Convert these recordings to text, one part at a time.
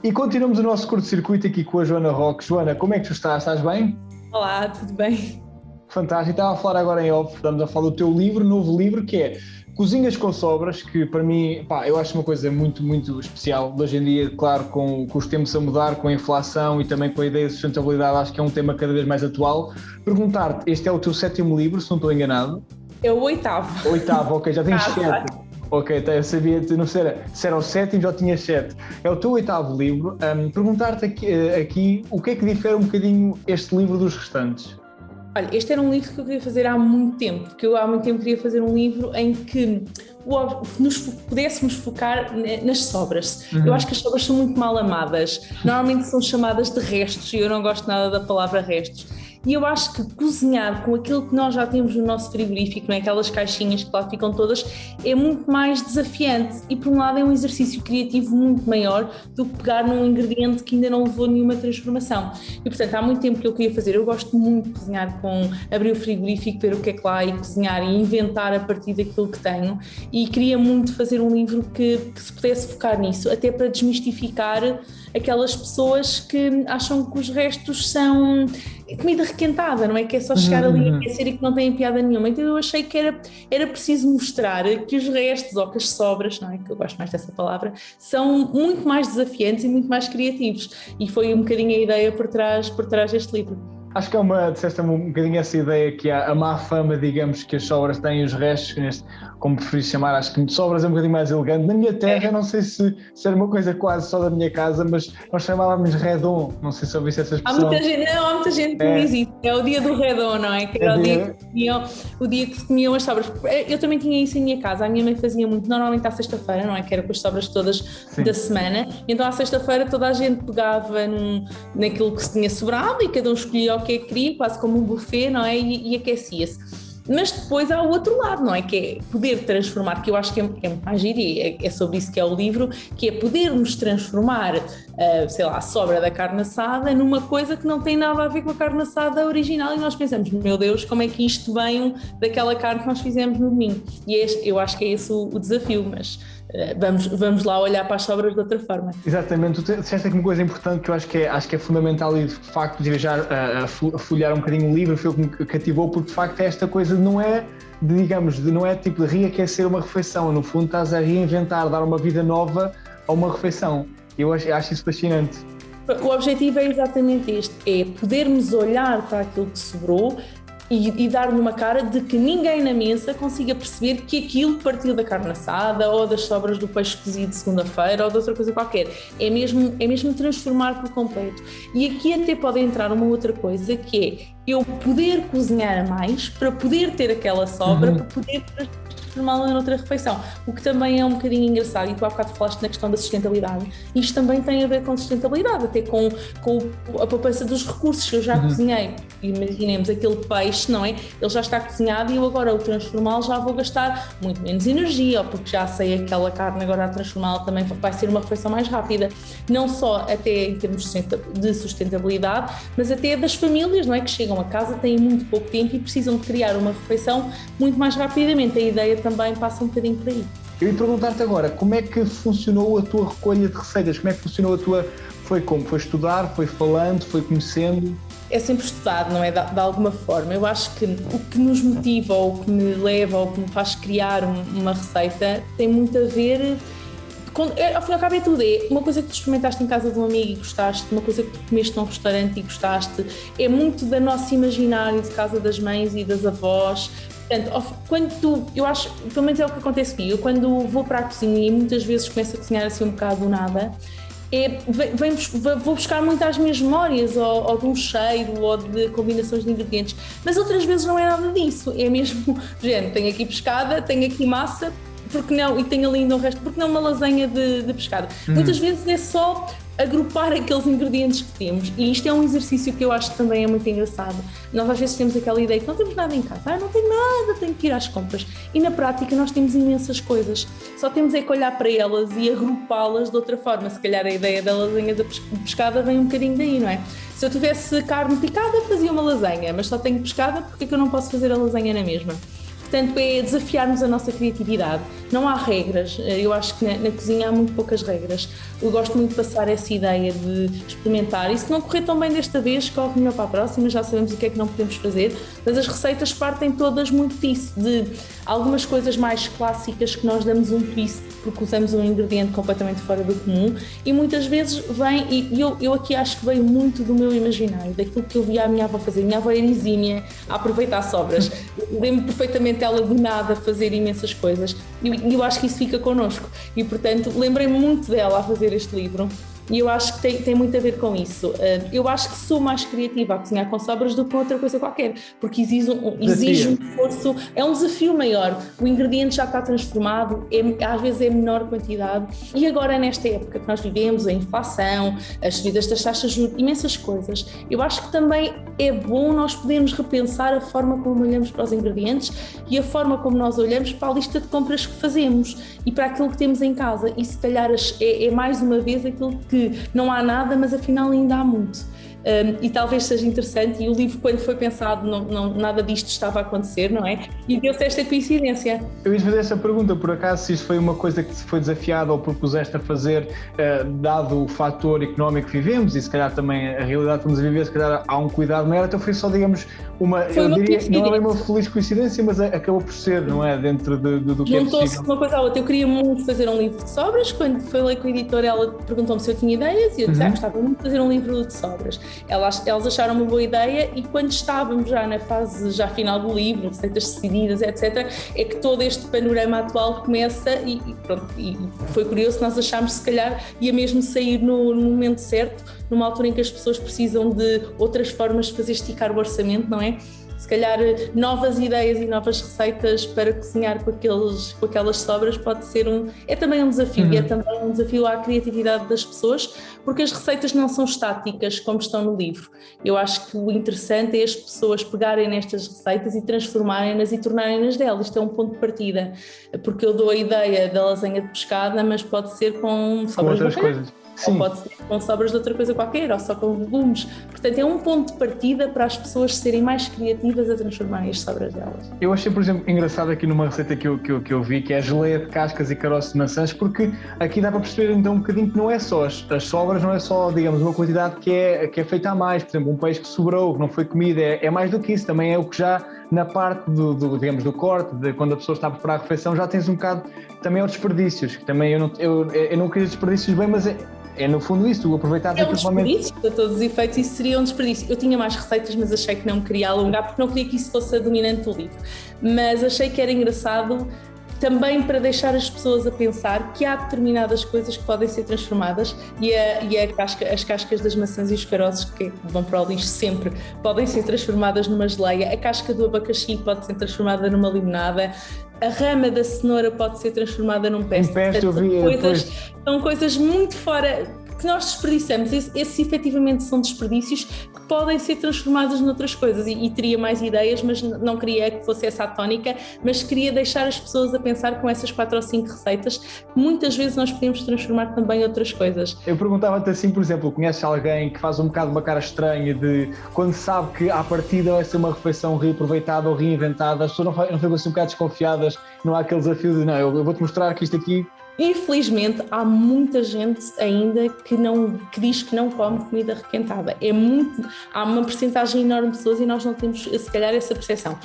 E continuamos o nosso curto-circuito aqui com a Joana Roque. Joana, como é que tu estás? Estás bem? Olá, tudo bem? Fantástico. Estava a falar agora em off, estamos a falar do teu livro, novo livro, que é Cozinhas com Sobras, que para mim, eu acho uma coisa muito, muito especial. Hoje em dia, claro, com os tempos a mudar, com a inflação e também com a ideia de sustentabilidade, acho que é um tema cada vez mais atual. Perguntar-te, este é o teu 7º livro, se não estou enganado? É o 8º. 8º, ok, já tens 7. Ok, então eu sabia, não sei se era o 7º, já tinha 7. É o teu 8º livro. Perguntar-te aqui o que é que difere um bocadinho este livro dos restantes? Olha, este era um livro que eu queria fazer há muito tempo, porque eu há muito tempo queria fazer um livro em que nos pudéssemos focar nas sobras. Eu acho que as sobras são muito mal amadas, normalmente são chamadas de restos e eu não gosto nada da palavra restos. E eu acho que cozinhar com aquilo que nós já temos no nosso frigorífico, não é? Aquelas caixinhas que lá ficam todas, é muito mais desafiante e, por um lado, é um exercício criativo muito maior do que pegar num ingrediente que ainda não levou nenhuma transformação. E, portanto, há muito tempo que eu queria fazer. Eu gosto muito de cozinhar abrir o frigorífico, ver o que é que lá há e cozinhar e inventar a partir daquilo que tenho. E queria muito fazer um livro que se pudesse focar nisso, até para desmistificar aquelas pessoas que acham que os restos são comida requentada, não é? Que é só chegar ali a aquecer e que não tem piada nenhuma. Então eu achei que era preciso mostrar que os restos ou que as sobras, não é? Que eu gosto mais dessa palavra, são muito mais desafiantes e muito mais criativos. E foi um bocadinho a ideia por trás deste livro. Acho que disseste um bocadinho essa ideia que há a má fama, digamos, que as sobras têm, os restos, como preferis chamar, acho que sobras é um bocadinho mais elegante. Na minha terra, não sei se era uma coisa quase só da minha casa, mas nós chamávamos redon, não sei se ouviste essa expressão. Há muita gente que diz isso, é o dia do redon, não é? Que era o dia que se comiam as sobras. Eu também tinha isso em minha casa, a minha mãe fazia muito, normalmente à sexta-feira, não é? Que era com as sobras todas da semana, então à sexta-feira toda a gente pegava naquilo que se tinha sobrado e cada um escolhia o que queria, quase como um buffet, não é? E aquecia-se. Mas depois há o outro lado, não é? Que é poder transformar, que eu acho que é mais giro, é sobre isso que é o livro, que é podermos transformar, a sobra da carne assada numa coisa que não tem nada a ver com a carne assada original e nós pensamos, meu Deus, como é que isto vem daquela carne que nós fizemos no domingo? E eu acho que é esse o desafio, mas vamos lá olhar para as sobras de outra forma. Exatamente, tu disseste aqui uma coisa importante que eu acho que é fundamental e de facto de já a folhear um bocadinho o livro foi o que me cativou, porque de facto é esta coisa não é tipo de reaquecer uma refeição, no fundo estás a reinventar, dar uma vida nova a uma refeição. Eu acho isso fascinante. O objetivo é exatamente este, é podermos olhar para aquilo que sobrou e dar-lhe uma cara de que ninguém na mesa consiga perceber que aquilo partiu da carne assada ou das sobras do peixe cozido de segunda-feira ou de outra coisa qualquer. É mesmo transformar por completo. E aqui até pode entrar uma outra coisa que é eu poder cozinhar mais para poder ter aquela sobra, para poder transformá-la noutra refeição, o que também é um bocadinho engraçado, e tu há bocado falaste na questão da sustentabilidade, isto também tem a ver com sustentabilidade, até com a poupança dos recursos. Eu já cozinhei, imaginemos aquele peixe, não é? Ele já está cozinhado e eu agora ao transformá-lo já vou gastar muito menos energia, ou porque já sei aquela carne, agora a transformá-la também vai ser uma refeição mais rápida, não só até em termos de sustentabilidade, mas até das famílias, não é? Que chegam a casa, têm muito pouco tempo e precisam de criar uma refeição muito mais rapidamente. A ideia também passa um bocadinho por aí. Eu ia perguntar-te agora, como é que funcionou a tua recolha de receitas? Como é que funcionou a tua... Foi como? Foi estudar? Foi falando? Foi conhecendo? É sempre estudado, não é? De alguma forma. Eu acho que o que nos motiva ou o que me leva ou o que me faz criar uma receita tem muito a ver... Ao fim e ao cabo é tudo, é uma coisa que tu experimentaste em casa de um amigo e gostaste, uma coisa que tu comeste num restaurante e gostaste, é muito da nossa imaginário de casa das mães e das avós. Portanto, eu acho, pelo menos é o que acontece comigo, eu quando vou para a cozinha e muitas vezes começo a cozinhar assim um bocado do nada, vou buscar muito às minhas memórias, ou de um cheiro, ou de combinações de ingredientes, mas outras vezes não é nada disso, é mesmo, gente, tenho aqui pescada, tenho aqui massa, porque não, e tenho ali ainda o resto, porque não uma lasanha de pescado. Muitas vezes é só agrupar aqueles ingredientes que temos, e isto é um exercício que eu acho que também é muito engraçado. Nós às vezes temos aquela ideia que não temos nada em casa, não tenho nada, tenho que ir às compras, e na prática nós temos imensas coisas, só temos é que olhar para elas e agrupá-las de outra forma. Se calhar a ideia da lasanha de pescada vem um bocadinho daí, não é? Se eu tivesse carne picada fazia uma lasanha, mas só tenho pescada, porque é que eu não posso fazer a lasanha na mesma? portanto é desafiarmos a nossa criatividade. Não há regras, eu acho que na cozinha há muito poucas regras. Eu gosto muito de passar essa ideia de experimentar, e se não correr tão bem desta vez, corre melhor para a próxima, já sabemos o que é que não podemos fazer, mas as receitas partem todas muito disso, de algumas coisas mais clássicas que nós damos um twist porque usamos um ingrediente completamente fora do comum, e muitas vezes vem, e eu aqui acho que veio muito do meu imaginário, daquilo que eu via a minha avó fazer. Minha avó era exímia a aproveitar sobras, lembro perfeitamente ela do nada fazer imensas coisas, e eu acho que isso fica connosco, e portanto lembrei-me muito dela a fazer este livro. E eu acho que tem muito a ver com isso. Eu acho que sou mais criativa a cozinhar com sobras do que com outra coisa qualquer, porque exige um esforço, é um desafio maior. O ingrediente já está transformado, às vezes é menor quantidade. E agora, nesta época que nós vivemos, a inflação, as subidas das taxas de juros, imensas coisas, eu acho que também é bom nós podermos repensar a forma como olhamos para os ingredientes e a forma como nós olhamos para a lista de compras que fazemos e para aquilo que temos em casa. E se calhar é mais uma vez aquilo que não há nada, mas afinal ainda há muito. E talvez seja interessante, e o livro, quando foi pensado, nada disto estava a acontecer, não é? E deu-se esta coincidência. Eu ia fazer essa pergunta, por acaso, se isto foi uma coisa que se foi desafiada ou propuseste a fazer, dado o fator económico que vivemos e se calhar também a realidade que estamos a viver, se calhar há um cuidado maior, então foi só, digamos, eu diria, não é uma feliz coincidência, mas acabou por ser, não é? Dentro do que é possível. Juntou-se uma coisa à outra. Eu queria muito fazer um livro de sobras. Quando falei com a editora, ela perguntou-me se eu tinha ideias e eu disse, gostava muito de fazer um livro de sobras. Elas acharam uma boa ideia, e quando estávamos já na fase final do livro, receitas decididas, etc., é que todo este panorama atual começa e pronto, e foi curioso, nós achámos se calhar ia mesmo sair no momento certo, numa altura em que as pessoas precisam de outras formas de fazer esticar o orçamento, não é? Se calhar novas ideias e novas receitas para cozinhar com aquelas sobras pode ser é também um desafio, e é também um desafio à criatividade das pessoas, porque as receitas não são estáticas como estão no livro. Eu acho que o interessante é as pessoas pegarem nestas receitas e transformarem-nas e tornarem-nas delas. Isto é um ponto de partida, porque eu dou a ideia da lasanha de pescada, mas pode ser com sobras de outras coisas. Ou pode ser com sobras de outra coisa qualquer, ou só com legumes. Portanto, é um ponto de partida para as pessoas serem mais criativas a transformarem as sobras delas. Eu achei, por exemplo, engraçado aqui numa receita que eu vi, que é a geleia de cascas e caroços de maçãs, porque aqui dá para perceber então um bocadinho que não é só as sobras, não é só, digamos, uma quantidade que é feita a mais. Por exemplo, um peixe que sobrou, que não foi comida, é mais do que isso. Também é o que já na parte digamos, do corte, de quando a pessoa está a preparar a refeição, já tens um bocado também aos desperdícios, que também eu não queria desperdícios bem, mas é no fundo isso, tu aproveitares aquilo momento. É um desperdício, para todos os efeitos, isso seria um desperdício. Eu tinha mais receitas, mas achei que não me queria alongar, porque não queria que isso fosse a dominante do livro. Mas achei que era engraçado também para deixar as pessoas a pensar que há determinadas coisas que podem ser transformadas, e as cascas das maçãs e os caroços, que vão para o lixo sempre, podem ser transformadas numa geleia, a casca do abacaxi pode ser transformada numa limonada, a rama da cenoura pode ser transformada num pesto. São coisas muito fora, que nós desperdiçamos. Esses efetivamente são desperdícios que podem ser transformados noutras coisas, e teria mais ideias, mas não queria que fosse essa a tónica, mas queria deixar as pessoas a pensar com essas 4 ou 5 receitas, que muitas vezes nós podemos transformar também em outras coisas. Eu perguntava-te assim, por exemplo, conheces alguém que faz um bocado uma cara estranha de quando sabe que à partida vai ser uma refeição reaproveitada ou reinventada, as pessoas não ficam assim um bocado desconfiadas, não há aquele desafio de não, eu vou-te mostrar que isto aqui... Infelizmente, há muita gente ainda que diz que não come comida requentada. Há uma percentagem enorme de pessoas, e nós não temos, se calhar, essa percepção.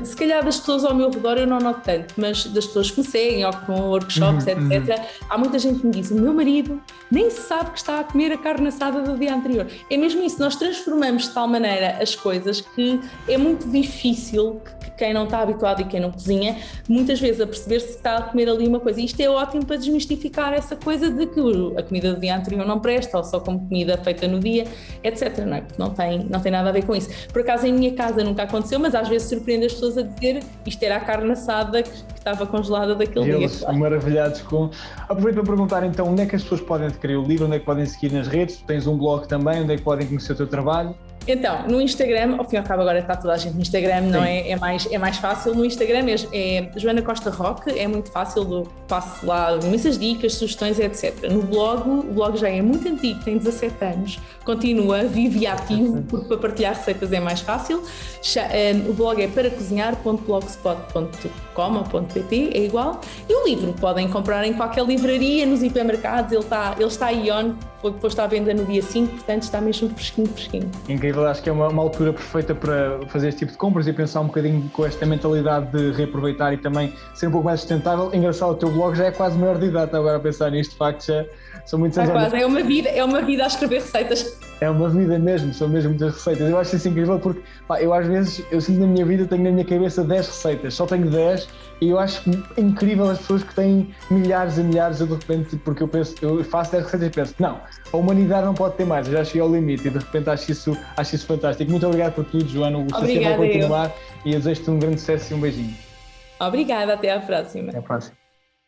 Se calhar das pessoas ao meu redor eu não noto tanto, mas das pessoas que me seguem ou que vão a workshops, etc., há muita gente que me diz: o meu marido nem sabe que está a comer a carne assada do dia anterior. É mesmo isso, nós transformamos de tal maneira as coisas que é muito difícil que quem não está habituado e quem não cozinha, muitas vezes a perceber se está a comer ali uma coisa. Isto é ótimo para desmistificar essa coisa de que a comida do dia anterior não presta, ou só como comida feita no dia, etc. Não é? Porque não tem nada a ver com isso. Por acaso em minha casa nunca aconteceu, mas às vezes surpreende as pessoas a dizer: isto era a carne assada que estava congelada daquele dia. Eles maravilhados com... Aproveito para perguntar então, onde é que as pessoas podem adquirir o livro, onde é que podem seguir nas redes? Tu tens um blog também, onde é que podem conhecer o teu trabalho? Então, no Instagram, ao fim e ao cabo agora está toda a gente no Instagram, não é? É mais fácil. No Instagram é Joana Costa Roque, é muito fácil, passo lá imensas dicas, sugestões, etc. No blog, o blog já é muito antigo, tem 17 anos, continua vivo e ativo, porque para partilhar receitas é mais fácil. O blog é paracozinhar.blogspot.com ou .pt, é igual. E o livro podem comprar em qualquer livraria, nos hipermercados, ele está aí foi posto à venda no dia 5, portanto está mesmo fresquinho. Incrível, acho que é uma altura perfeita para fazer este tipo de compras e pensar um bocadinho com esta mentalidade de reaproveitar e também ser um pouco mais sustentável. Engraçado, o teu blog já é quase maior de idade, agora a pensar nisto, de facto já são muitos anos. Quase, é uma vida a escrever receitas. É uma vida mesmo, são mesmo muitas receitas. Eu acho isso incrível porque eu às vezes, eu sinto na minha vida, tenho na minha cabeça 10 receitas, só tenho 10 e eu acho incrível as pessoas que têm milhares e milhares. Eu de repente, porque eu faço 10 receitas e penso, não, a humanidade não pode ter mais, eu já cheguei ao limite e de repente acho isso fantástico. Muito obrigado por tudo, Joana, o sucesso vai continuar e eu desejo-te um grande sucesso e um beijinho. Obrigada, até à próxima. Até à próxima.